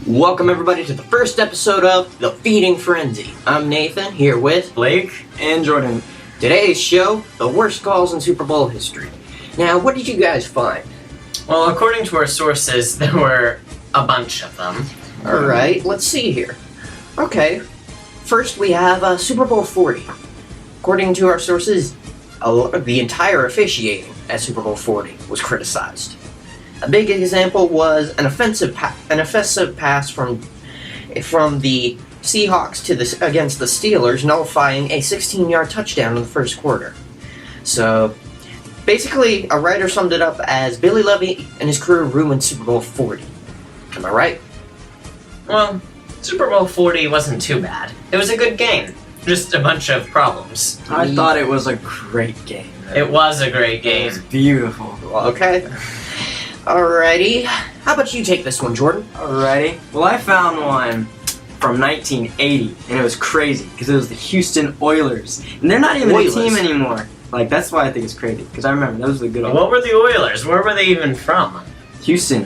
Welcome everybody to the first episode of The Feeding Frenzy. I'm Nathan, here with Blake and Jordan. Today's show, the worst calls in Super Bowl history. Now, what did you guys find? Well, according to our sources, there were a bunch of them. Alright, let's see here. Okay, first we have Super Bowl 40. According to our sources, the entire officiating at Super Bowl 40 was criticized. A big example was an offensive pass from the Seahawks against the Steelers, nullifying a 16-yard touchdown in the first quarter. So, basically, a writer summed it up as Billy Levy and his crew ruined Super Bowl 40. Am I right? Well, Super Bowl 40 wasn't too bad. It was a good game. Just a bunch of problems. I thought it was a great game. It was a great game. It was beautiful. Okay. Alrighty. How about you take this one, Jordan? Alrighty. Well, I found one from 1980, and it was crazy because it was the Houston Oilers, and they're not even a team anymore. Like, that's why I think it's crazy, because I remember those were the good old. What were the Oilers? Where were they even from? Houston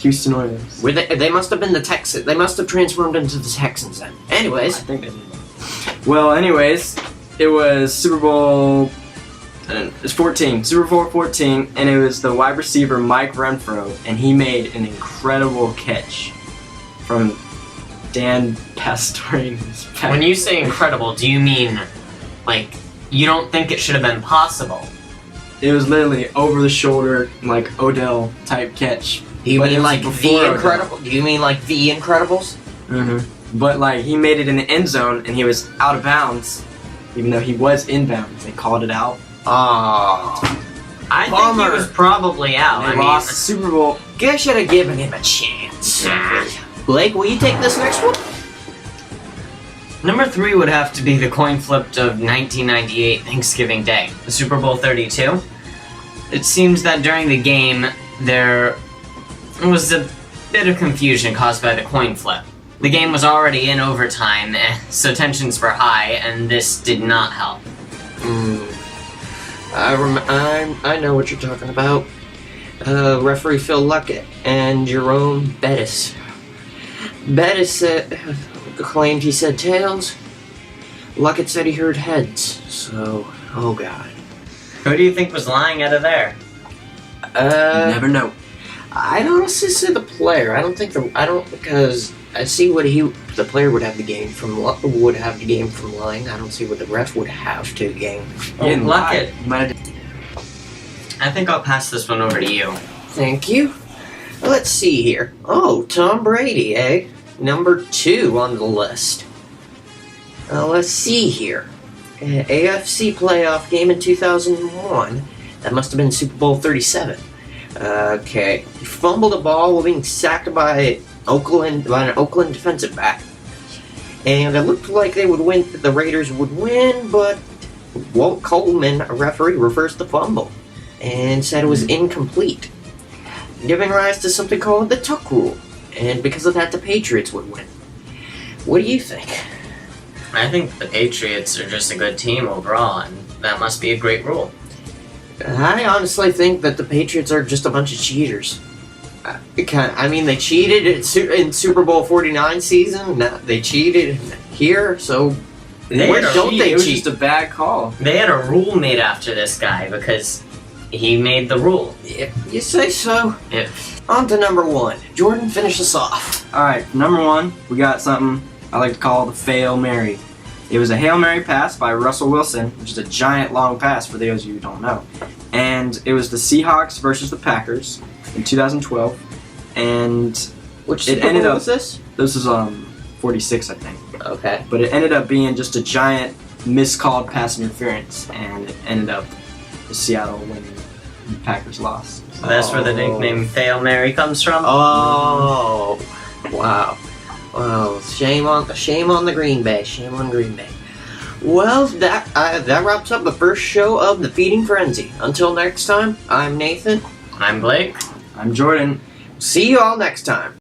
Oilers. They must have been the Texans. They must have transformed into the Texans then. Anyways. I think they did. Well, anyways, it was Super Bowl 14, Super Bowl 14, and it was the wide receiver Mike Renfro, and he made an incredible catch from Dan Pastore's back. When you say incredible, do you mean, like, you don't think it should have been possible? It was literally over the shoulder, like Odell type catch. Do you mean like The Incredible? Do you mean like The Incredibles? Mm-hmm. But like he made it in the end zone, and he was out of bounds, even though he was inbounds. They called it out. Oh, I think he was probably out. They lost the Super Bowl. Guess should have given him a chance. Blake, will you take this next one? Number 3 would have to be the coin flip of 1998 Thanksgiving Day, the Super Bowl 32. It seems that during the game, there was a bit of confusion caused by the coin flip. The game was already in overtime, so tensions were high, and this did not help. I know what you're talking about. Referee Phil Luckett and Jerome Bettis. Bettis claimed he said tails. Luckett said he heard heads. So, oh god. Who do you think was lying out of there? You never know. I'd honestly say the player. Because I see what the player would have the game from lying. I don't see what the ref would have to gain. Luckett. I think I'll pass this one over to you. Thank you. Let's see here. Oh, Tom Brady, eh? Number 2 on the list. Let's see here. AFC playoff game in 2001. That must have been Super Bowl 37. Okay. He fumbled a ball while being sacked by an Oakland defensive back. And it looked like they would win. The Raiders would win, but Walt Coleman, a referee, reversed the fumble and said it was incomplete, giving rise to something called the Tuck Rule. And because of that, the Patriots would win. What do you think? I think the Patriots are just a good team overall, and that must be a great rule. I honestly think that the Patriots are just a bunch of cheaters. They cheated in Super Bowl 49 season. They cheated here, so where don't they cheat? It was just a bad call. They had a rule made after this guy because he made the rule. If you say so. If On to number 1. Jordan, finish us off. Alright, number 1, we got something I like to call the Fail Mary. It was a Hail Mary pass by Russell Wilson, which is a giant long pass for those of you who don't know. And it was the Seahawks versus the Packers in 2012. And Which Super Bowl was this? This is 46, I think. Okay. But it ended up being just a giant miscalled pass interference, and it ended up the Seattle winning. The Packers lost. So that's where the nickname Fail Mary comes from? Oh, wow. Well, shame on the Green Bay. Shame on Green Bay. Well, that wraps up the first show of The Feeding Frenzy. Until next time, I'm Nathan. I'm Blake. I'm Jordan. See you all next time.